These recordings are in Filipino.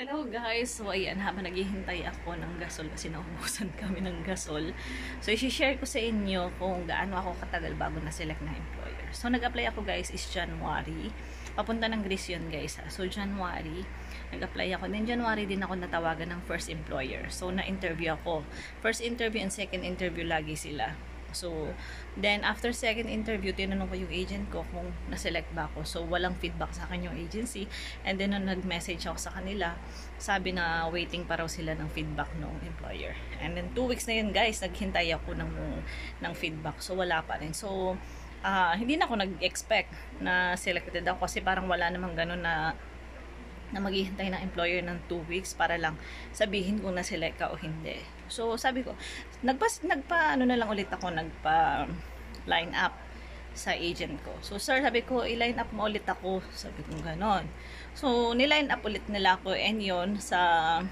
Hello guys! So ayan, habang naghihintay ako ng gasol kasi naubusan kami ng gasol. So i-share ko sa inyo kung gaano ako katagal bago na-select na employer. So nag-apply ako guys is January. Papunta ng Greece yun guys ha. So January, nag-apply ako. Then January din ako natawagan ng first employer. So na-interview ako. First interview and second interview lagi sila. So, then after second interview, tinanong ko yung agent ko kung na-select ba ako. So, walang feedback sa akin yung agency. And then, nung nag-message ako sa kanila, sabi na waiting pa raw sila ng feedback ng employer. And then, 2 weeks na yun guys, naghintay ako ng feedback. So, wala pa rin. So, hindi na ako nag-expect na selected ako kasi parang wala namang ganun na maghihintay ng employer ng 2 weeks para lang sabihin kung na-select ka o hindi. So, sabi ko, ano na lang ulit ako, line up sa agent ko. So, sir, sabi ko, i-line up mo ulit ako. Sabi ko, ganon. So, niline up ulit nila ako and yun, sa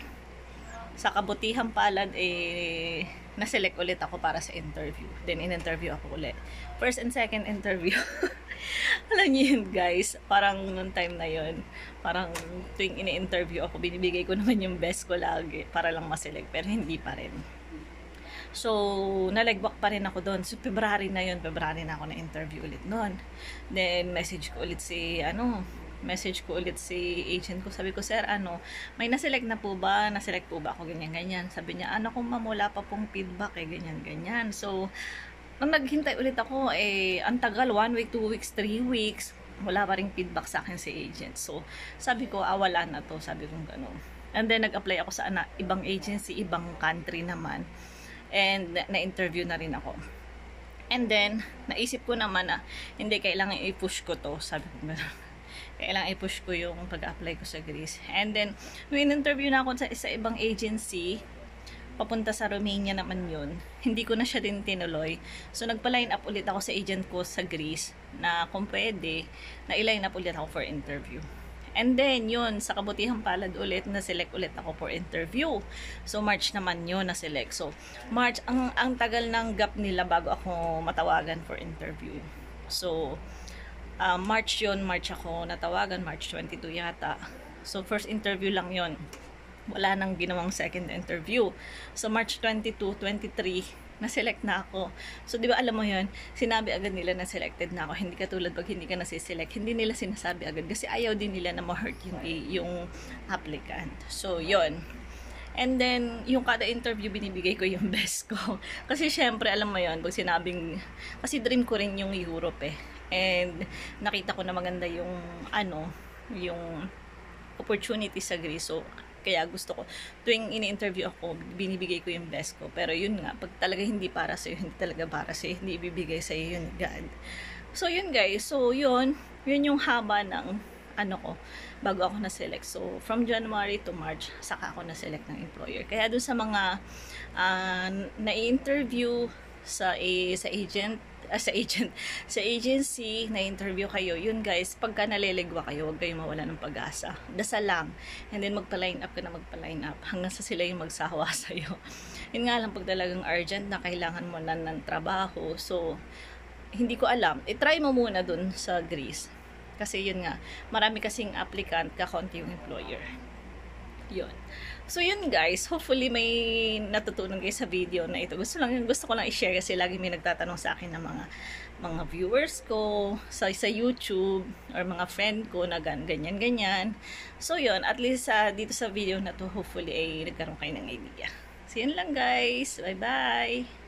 kabutihang palad, na-select ulit ako para sa interview. Then, in-interview ako ulit. First and second interview. Alam niyo yun, guys. Parang noong time na yun, parang tuwing ini-interview ako, binibigay ko naman yung best ko lagi para lang ma-select. Pero hindi pa rin. So, nalegwak pa rin ako doon. So, February na yun. February na ako na-interview ulit noon. Then, message ko ulit si agent ko. Sabi ko, sir, may na-select na po ba? Na-select po ba ako? Ganyan-ganyan. Sabi niya, kung mamula pa pong feedback, ganyan-ganyan. So, nung naghintay ulit ako, ang tagal, 1 week, 2 weeks, 3 weeks, wala pa ring feedback sa akin si agent. So, sabi ko, wala na to. Sabi ko, gano'n. And then, nag-apply ako sa ibang agency, ibang country naman. And, na-interview na rin ako. And then, naisip ko naman na, hindi, kailangan i-push ko to. Sabi ko, gano'n. Kailangan i-push ko yung pag-apply ko sa Greece. And then, nung in-interview na ako sa ibang agency, papunta sa Romania naman yun. Hindi ko na siya din tinuloy. So, nagpa-line up ulit ako sa agent ko sa Greece na kung pwede, na i-line up ulit ako for interview. And then, yun, sa kabutihang palad ulit, na-select ulit ako for interview. So, March naman yun na-select. So, March, ang tagal ng gap nila bago ako matawagan for interview. So, March ako natawagan, March 22 yata. So, first interview lang yun. Wala nang ginawang second interview. So, March 22, 23, na-select na ako. So, di ba alam mo yun, sinabi agad nila na selected na ako. Hindi katulad pag hindi ka nasiselect, hindi nila sinasabi agad kasi ayaw din nila na ma-hurt yung applicant. So, yun. And then, yung kada interview, binibigay ko yung best ko. Kasi, syempre, alam mo yun, pag sinabing, kasi dream ko rin yung Europe And, nakita ko na maganda yung, yung opportunity sa Greece. So, kaya gusto ko, tuwing ini-interview ako, binibigay ko yung best ko. Pero yun nga, pag talaga hindi para sa'yo, hindi talaga para sa'yo, hindi ibibigay sa'yo yun, God. So, yun guys. So, yun yung haba ng, ko, bago ako na-select. So, from January to March, saka ako na-select ng employer. Kaya doon sa mga na-interview sa agency, na-interview kayo, yun guys, pagka naliligwa kayo, huwag kayong mawala ng pag-asa. Dasal lang. And then, magpa-line up ka na magpa-line up hanggang sa sila yung magsawa sa'yo. Yun nga lang, pag talagang urgent na kailangan mo na ng trabaho. So, hindi ko alam. I-try mo muna dun sa Greece. Kasi yun nga, marami kasing applicant, kakonti yung employer. Yun. So, yun guys. Hopefully, may natutunan kayo sa video na ito. Gusto ko lang i-share kasi lagi may nagtatanong sa akin ng mga viewers ko sa YouTube or mga friend ko na ganyan. So, yun. At least dito sa video na to, hopefully, ay nagkaroon kayo ng idea. So, yun lang guys. Bye-bye!